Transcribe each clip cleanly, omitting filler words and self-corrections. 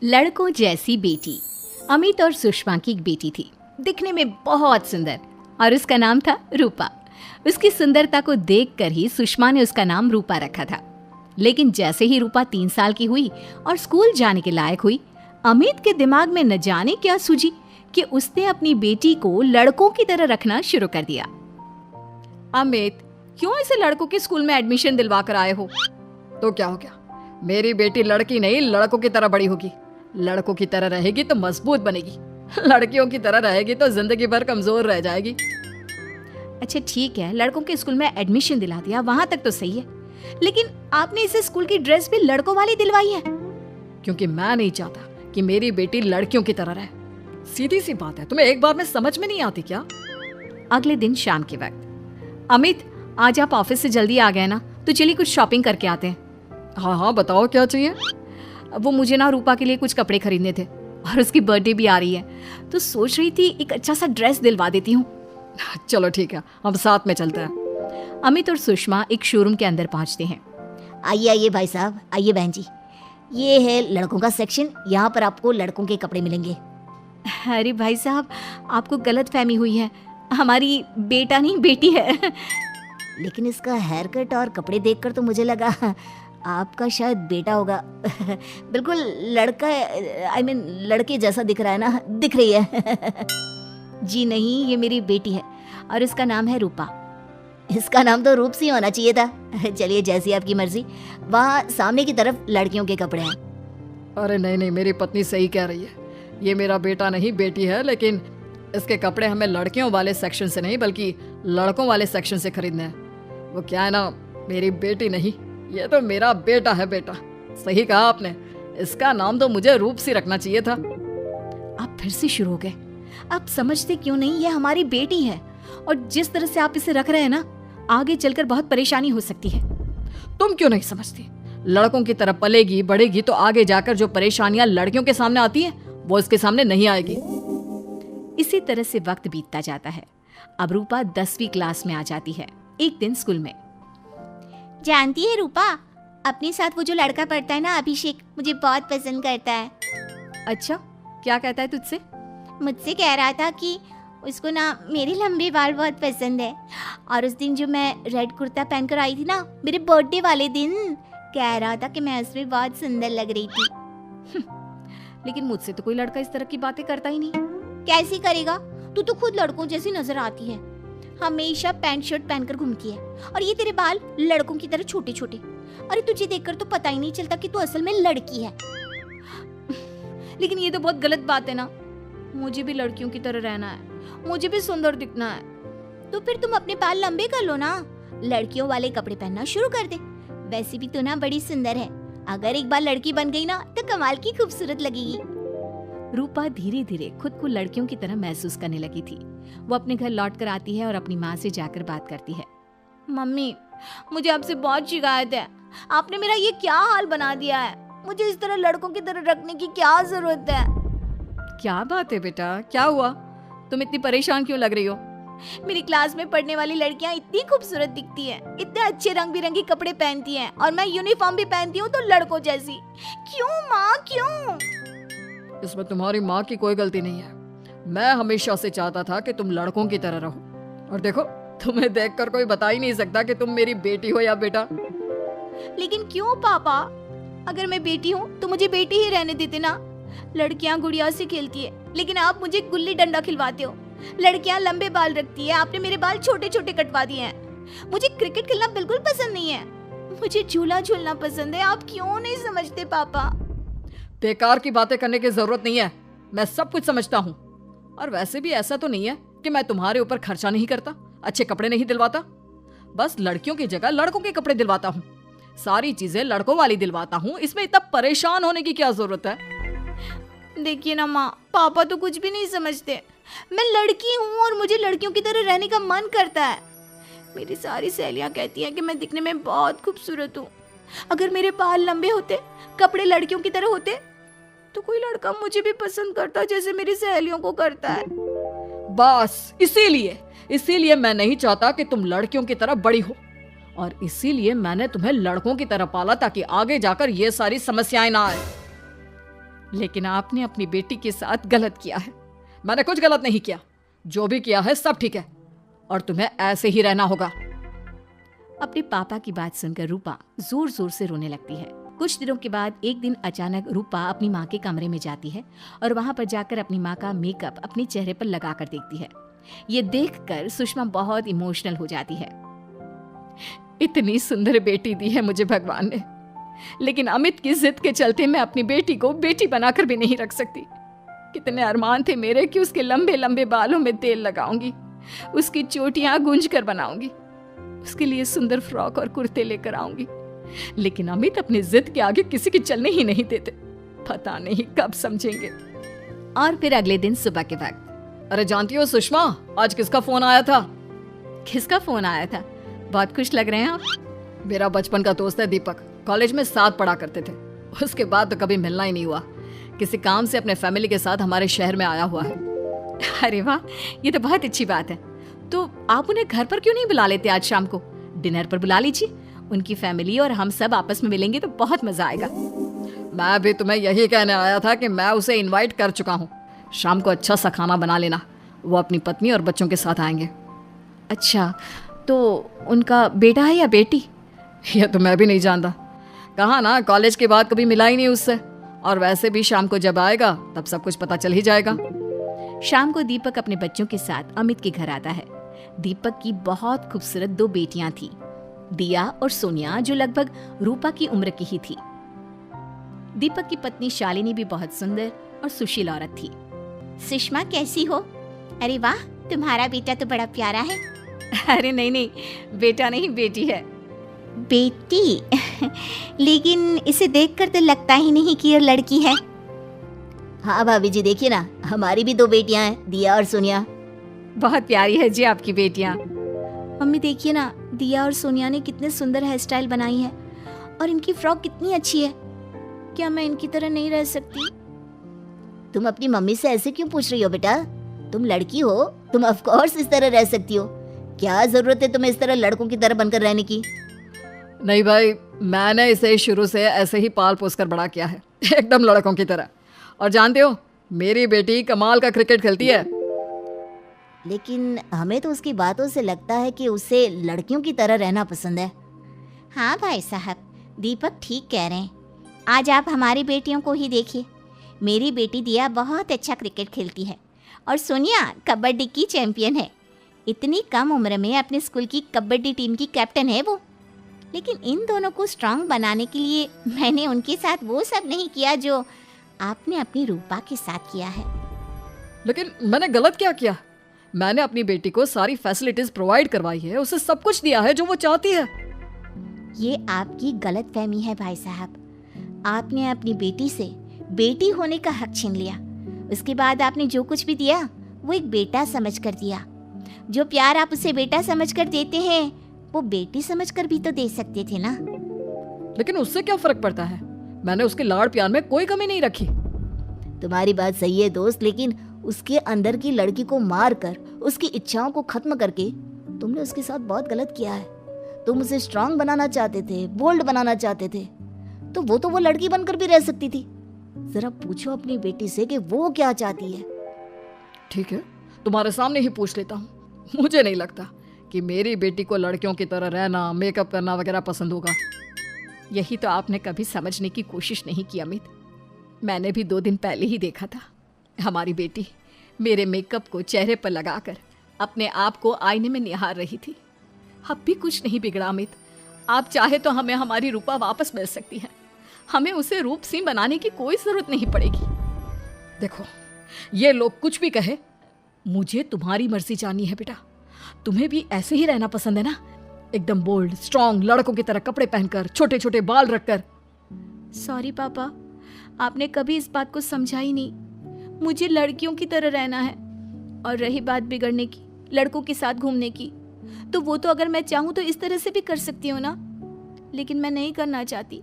लड़कों जैसी बेटी। अमित और सुषमा की एक बेटी थी, दिखने में बहुत सुंदर, और उसका नाम था रूपा। उसकी सुंदरता को देखकर ही सुषमा ने उसका नाम रूपा रखा था। लेकिन जैसे ही रूपा 3 साल की हुई और स्कूल जाने के लायक हुई, अमित के दिमाग में न जाने क्या सूझी कि उसने अपनी बेटी को लड़कों की तरह रखना शुरू कर दिया। अमित, क्यों इसे लड़कों के स्कूल में एडमिशन दिलवा कर आए हो? तो क्या हो गया, मेरी बेटी लड़की नहीं लड़कों की तरह बड़ी होगी। लड़कों की तरह रहेगी तो मजबूत बनेगी, लड़कियों की तरह रहेगी तो जिंदगी भर कमजोर रह जाएगी। अच्छा ठीक है, लड़कों के स्कूल में एडमिशन दिला दिया, वहां तक तो सही है, लेकिन आपने इसे स्कूल की ड्रेस भी लड़कों वाली दिलवाई है। क्योंकि मैं नहीं चाहता कि मेरी बेटी लड़कियों की तरह रहे। सीधी सी बात है, तुम्हें एक बार में समझ में नहीं आती क्या? अगले दिन शाम के वक्त, अमित आज आप ऑफिस से जल्दी आ गए ना, तो चलिए कुछ शॉपिंग करके आते हैं। हाँ, बताओ क्या चाहिए? वो मुझे ना रूपा के लिए कुछ कपड़े खरीदने थे, और उसकी बर्थडे भी आ रही है, तो सोच रही थी एक अच्छा सा ड्रेस दिलवा देती हूँ। चलो ठीक है, हम साथ में चलते हैं। अमित और सुषमा एक शोरूम के अंदर पहुंचते हैं। आइए आइए भाई साहब, आइए बहन जी, ये है लड़कों का सेक्शन, यहाँ पर आपको लड़कों के कपड़े मिलेंगे। अरे भाई साहब, आपको गलत फहमी हुई है, हमारी बेटा नहीं बेटी है। लेकिन इसका हेयर कट और कपड़े देखकर तो मुझे लगा आपका शायद बेटा होगा। बिल्कुल लड़का, लड़के जैसा दिख रहा है ना, दिख रही है। जी नहीं, ये मेरी बेटी है और इसका नाम है रूपा। इसका नाम तो रूप सी होना चाहिए था। चलिए जैसी आपकी मर्जी, वहाँ सामने की तरफ लड़कियों के कपड़े हैं। अरे नहीं, मेरी पत्नी सही कह रही है, ये मेरा बेटा नहीं बेटी है, लेकिन इसके कपड़े हमें लड़कियों वाले सेक्शन से नहीं बल्कि लड़कों वाले सेक्शन से खरीदने हैं। वो क्या है ना, मेरी बेटी नहीं, ये तो मेरा बेटा है। बेटा, सही कहा आपने, इसका नाम तो मुझे रूप सी रखना चाहिए था। आप फिर से शुरू हो गए। आप समझते क्यों नहीं, ये हमारी बेटी है, और जिस तरह से आप इसे रख रहे हैं ना, आगे चलकर बहुत परेशानी हो सकती है। तुम क्यों नहीं समझती? लड़कों की तरह पलेगी बढ़ेगी तो आगे जाकर जो परेशानियां लड़कियों के सामने आती हैं, वो इसके सामने नहीं आएगी। इसी तरह से वक्त बीतता जाता है। अब रूपा 10वीं क्लास में आ जाती है। एक दिन स्कूल में, जानती है रूपा, अपने साथ वो जो लड़का पढ़ता है ना, अभिषेक, मुझे बहुत पसंद करता है। अच्छा, क्या कहता है तुझसे? मुझसे कह रहा था कि उसको ना मेरे लंबे बाल बहुत पसंद है, और उस दिन जो मैं रेड कुर्ता पहनकर आई थी ना, मेरे बर्थडे वाले दिन, कह रहा था कि मैं उसमें बहुत सुंदर लग रही थी। लेकिन मुझसे तो कोई लड़का इस तरह की बातें करता ही नहीं। कैसी करेगा? तू तो खुद लड़कों जैसी नजर आती है, हमेशा पैंट शर्ट पहनकर घूमती है, और ये तेरे बाल लड़कों की तरह छोटे छोटे। अरे तुझे देखकर तो पता ही नहीं चलता कि तू असल में लड़की है। लेकिन ये तो बहुत गलत बात है ना, मुझे भी लड़कियों की तरह रहना है, मुझे भी सुंदर दिखना है। तो फिर तुम अपने बाल लंबे कर लो ना, लड़कियों वाले कपड़े पहनना शुरू कर दे। वैसे भी तू ना बड़ी सुंदर है, अगर एक बार लड़की बन गई ना तो कमाल की खूबसूरत लगेगी। रूपा धीरे धीरे खुद को लड़कियों की तरह महसूस करने लगी थी। वो अपने घर लौट कर आती है और अपनी माँ से जाकर बात करती है। मम्मी, मुझे आपसे बहुत शिकायत है, आपने मेरा ये क्या हाल बना दिया है, मुझे इस तरह लड़कों की तरह रखने की क्या जरूरत है? क्या बात है बेटा, क्या हुआ? तुम इतनी परेशान क्यों लग रही हो? मेरी क्लास में पढ़ने वाली लड़कियां इतनी खूबसूरत दिखती हैं, इतने अच्छे रंग बिरंगे कपड़े पहनती हैं, और मैं यूनिफॉर्म भी पहनती हूँ तो लड़कों जैसी। क्यों माँ, क्यों? इसमें तुम्हारी माँ की कोई गलती नहीं है। मैं हमेशा से चाहता था कि तुम लड़कों की तरह रहो, और देखो, तुम्हें देखकर कोई बता ही नहीं सकता कि तुम मेरी बेटी हो या बेटा। लेकिन क्यों पापा? अगर मैं बेटी हूँ तो मुझे बेटी ही रहने देते ना। लड़कियाँ गुड़िया से खेलती है, लेकिन आप मुझे गुल्ली डंडा खिलवाते हो। लड़कियाँ लंबे बाल रखती है, आपने मेरे बाल छोटे छोटे कटवा दिए हैं। मुझे क्रिकेट खेलना बिल्कुल पसंद नहीं है, मुझे झूला झूलना पसंद है। आप क्यों नहीं समझते पापा? बेकार की बातें करने की जरूरत नहीं है, मैं सब कुछ समझता हूँ। और वैसे भी ऐसा तो नहीं है कि मैं तुम्हारे ऊपर खर्चा नहीं करता, अच्छे कपड़े नहीं दिलवाता। बस लड़कियों की जगह लड़कों के कपड़े दिलवाता हूँ, सारी चीजें लड़कों वाली दिलवाता हूँ। इसमें इतना परेशान होने की क्या जरूरत है? देखिए ना माँ, पापा तो कुछ भी नहीं समझते। मैं लड़की हूँ और मुझे लड़कियों की तरह रहने का मन करता है। मेरी सारी सहेलियाँ कहती हैं कि मैं दिखने में बहुत खूबसूरत हूँ। अगर मेरे बाल लंबे होते, कपड़े लड़कियों की तरह होते, तो कोई लड़का मुझे भी पसंद करता जैसे मेरी सहेलियों को करता है। बस इसीलिए मैं नहीं चाहता कि तुम लड़कियों की तरह बड़ी हो, और इसीलिए मैंने तुम्हें लड़कों की तरह पाला ताकि आगे जाकर ये सारी समस्याएं ना आए। लेकिन आपने अपनी बेटी के साथ गलत किया है। मैंने कुछ गलत नहीं किया, जो भी किया है सब ठीक है, और तुम्हें ऐसे ही रहना होगा। अपने पापा की बात सुनकर रूपा जोर जोर से रोने लगती है। कुछ दिनों के बाद एक दिन अचानक रूपा अपनी माँ के कमरे में जाती है और वहां पर जाकर अपनी माँ का मेकअप अपने चेहरे पर लगाकर देखती है। ये देखकर सुषमा बहुत इमोशनल हो जाती है। इतनी सुंदर बेटी दी है मुझे भगवान ने, लेकिन अमित की जिद के चलते मैं अपनी बेटी को बेटी बनाकर भी नहीं रख सकती। कितने अरमान थे मेरे कि उसके लंबे लंबे बालों में तेल लगाऊंगी, उसकी चोटियां गूंज कर बनाऊंगी, उसके लिए सुंदर फ्रॉक और कुर्ते लेकर आऊंगी। लेकिन अमित अपनी जिद के आगे किसी की चलने ही नहीं देते। पता नहीं कब समझेंगे। और फिर अगले दिन सुबह के वक्त, अरे जानती हो सुषमा, आज किसका फोन आया था? किसका फोन आया था? बहुत खुश लग रहे हैं आप। मेरा बचपन का दोस्त है दीपक, कॉलेज में साथ पढ़ा करते थे। उसके बाद तो कभी मिलना ही नहीं हुआ। किसी काम से अपने फैमिली के साथ हमारे शहर में आया हुआ है। अरे वाह, ये तो बहुत अच्छी बात है। तो आप उन्हें घर पर क्यों नहीं बुला लेते? आज शाम को डिनर पर बुला लीजिए। उनकी फैमिली और हम सब आपस में मिलेंगे तो बहुत मजा आएगा। मैं भी तुम्हें यही कहने आया था कि मैं उसे इनवाइट कर चुका हूँ। शाम को अच्छा सा खाना बना लेना, वो अपनी पत्नी और बच्चों के साथ आएंगे। अच्छा, तो उनका बेटा है या बेटी? यह तो मैं भी नहीं जानता। कहा ना, कॉलेज के बाद कभी मिला ही नहीं उससे, और वैसे भी शाम को जब आएगा तब सब कुछ पता चल ही जाएगा। शाम को दीपक अपने बच्चों के साथ अमित के घर आता है। दीपक की बहुत खूबसूरत 2 बेटियां थी, दिया और सोनिया, जो लगभग रूपा की उम्र की ही थी। दीपक की पत्नी शालिनी भी बहुत सुंदर और सुशील औरत थी। सुषमा कैसी हो? अरे वाह, तुम्हारा बेटा तो बड़ा प्यारा है। अरे नहीं, बेटा नहीं, बेटी है। बेटी? लेकिन इसे देखकर तो लगता ही नहीं कि ये लड़की है। हाँ भाभी जी, देखिए ना, हमारी भी 2 बेटियां हैं, दिया और सोनिया। बहुत प्यारी है जी आपकी बेटियां। मम्मी देखिए ना, दिया और सोनिया ने कितने सुंदर हेयर स्टाइल बनाई है, और इनकी फ्रॉक कितनी अच्छी है। क्या मैं इनकी तरह नहीं रह सकती? तुम अपनी मम्मी से ऐसे क्यों पूछ रही हो बेटा? तुम लड़की हो, तुम ऑफ कोर्स इस तरह रह सकती हो। क्या जरूरत है तुम्हें इस तरह लड़कों की तरह बनकर रहने की? नहीं भाई, मैंने इसे शुरू से ऐसे ही पाल पोस कर बड़ा किया है, एकदम लड़कों की तरह। और जानते हो, मेरी बेटी कमाल का क्रिकेट खेलती है। लेकिन हमें तो उसकी बातों से लगता है कि उसे लड़कियों की तरह रहना पसंद है। हाँ भाई साहब, दीपक ठीक कह रहे हैं। आज आप हमारी बेटियों को ही देखिए। मेरी बेटी दिया बहुत अच्छा क्रिकेट खेलती है, और सोनिया कबड्डी की चैंपियन है। इतनी कम उम्र में अपने स्कूल की कबड्डी टीम की कैप्टन है वो। लेकिन इन दोनों को स्ट्रांग बनाने के लिए मैंने उनके साथ वो सब नहीं किया जो आपने अपनी रूपा के साथ किया है। लेकिन मैंने गलत क्या किया? मैंने अपनी बेटी को सारी फैसिलिटीज प्रोवाइड करवाई है, उसे सब कुछ दिया है जो वो चाहती है। ये आपकी गलतफहमी है भाई साहब। आपने अपनी बेटी से बेटी होने का हक छीन लिया। उसके बाद आपने जो कुछ भी दिया वो एक बेटा समझकर दिया। जो प्यार आप उसे बेटा समझकर देते हैं वो बेटी समझकर भी तो दे सकते थे ना। लेकिन उससे क्या फर्क पड़ता है? मैंने उसके लाड़ प्यार में कोई कमी नहीं रखी। तुम्हारी बात सही है दोस्त, लेकिन उसके अंदर की लड़की को मार कर, उसकी इच्छाओं को खत्म करके तुमने उसके साथ बहुत गलत किया है। तुम उसे स्ट्रांग बनाना चाहते थे, बोल्ड बनाना चाहते थे, तो वो लड़की बनकर भी रह सकती थी। जरा पूछो अपनी बेटी से कि वो क्या चाहती है। ठीक है, तुम्हारे सामने ही पूछ लेता हूँ। मुझे नहीं लगता कि मेरी बेटी को लड़कियों की तरह रहना, मेकअप करना वगैरह पसंद होगा। यही तो आपने कभी समझने की कोशिश नहीं की अमित। मैंने भी 2 दिन पहले ही देखा था, हमारी बेटी मेरे मेकअप को चेहरे पर लगाकर अपने आप को आईने में निहार रही थी। अब भी कुछ नहीं बिगड़ा अमित। आप चाहे तो हमें हमारी रूपा वापस मिल सकती है। हमें उसे रूपसी बनाने की कोई जरूरत नहीं पड़ेगी। देखो, ये लोग कुछ भी कहे, मुझे तुम्हारी मर्जी जाननी है बेटा। तुम्हें भी ऐसे ही रहना पसंद है ना? एकदम बोल्ड, स्ट्रॉन्ग, लड़कों की तरह कपड़े पहनकर, छोटे छोटे बाल रखकर। सॉरी पापा, आपने कभी इस बात को समझा ही नहीं। मुझे लड़कियों की तरह रहना है। और रही बात बिगड़ने की, लड़कों के साथ घूमने की, तो वो तो अगर मैं चाहूँ तो इस तरह से भी कर सकती हूँ ना। लेकिन मैं नहीं करना चाहती।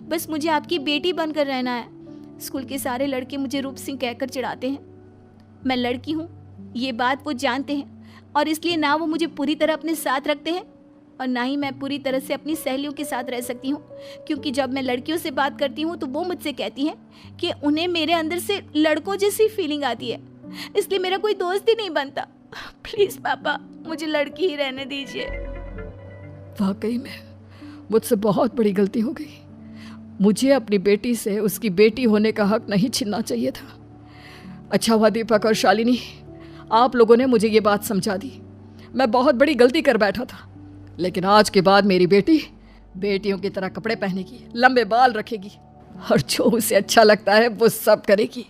बस मुझे आपकी बेटी बनकर रहना है। स्कूल के सारे लड़के मुझे रूप सिंह कहकर चिढ़ाते हैं। मैं लड़की हूँ, ये बात वो जानते हैं, और इसलिए ना वो मुझे पूरी तरह अपने साथ रखते हैं और ना ही मैं पूरी तरह से अपनी सहेलियों के साथ रह सकती हूँ, क्योंकि जब मैं लड़कियों से बात करती हूँ तो वो मुझसे कहती हैं कि उन्हें मेरे अंदर से लड़कों जैसी फीलिंग आती है, इसलिए मेरा कोई दोस्त ही नहीं बनता। प्लीज़ पापा, मुझे लड़की ही रहने दीजिए। वाकई में मुझसे बहुत बड़ी गलती हो गई। मुझे अपनी बेटी से उसकी बेटी होने का हक नहीं छीनना चाहिए था। अच्छा हुआ दीपक और शालिनी, आप लोगों ने मुझे ये बात समझा दी। मैं बहुत बड़ी गलती कर बैठा था, लेकिन आज के बाद मेरी बेटी बेटियों की तरह कपड़े पहनेगी, लंबे बाल रखेगी और जो उसे अच्छा लगता है वो सब करेगी।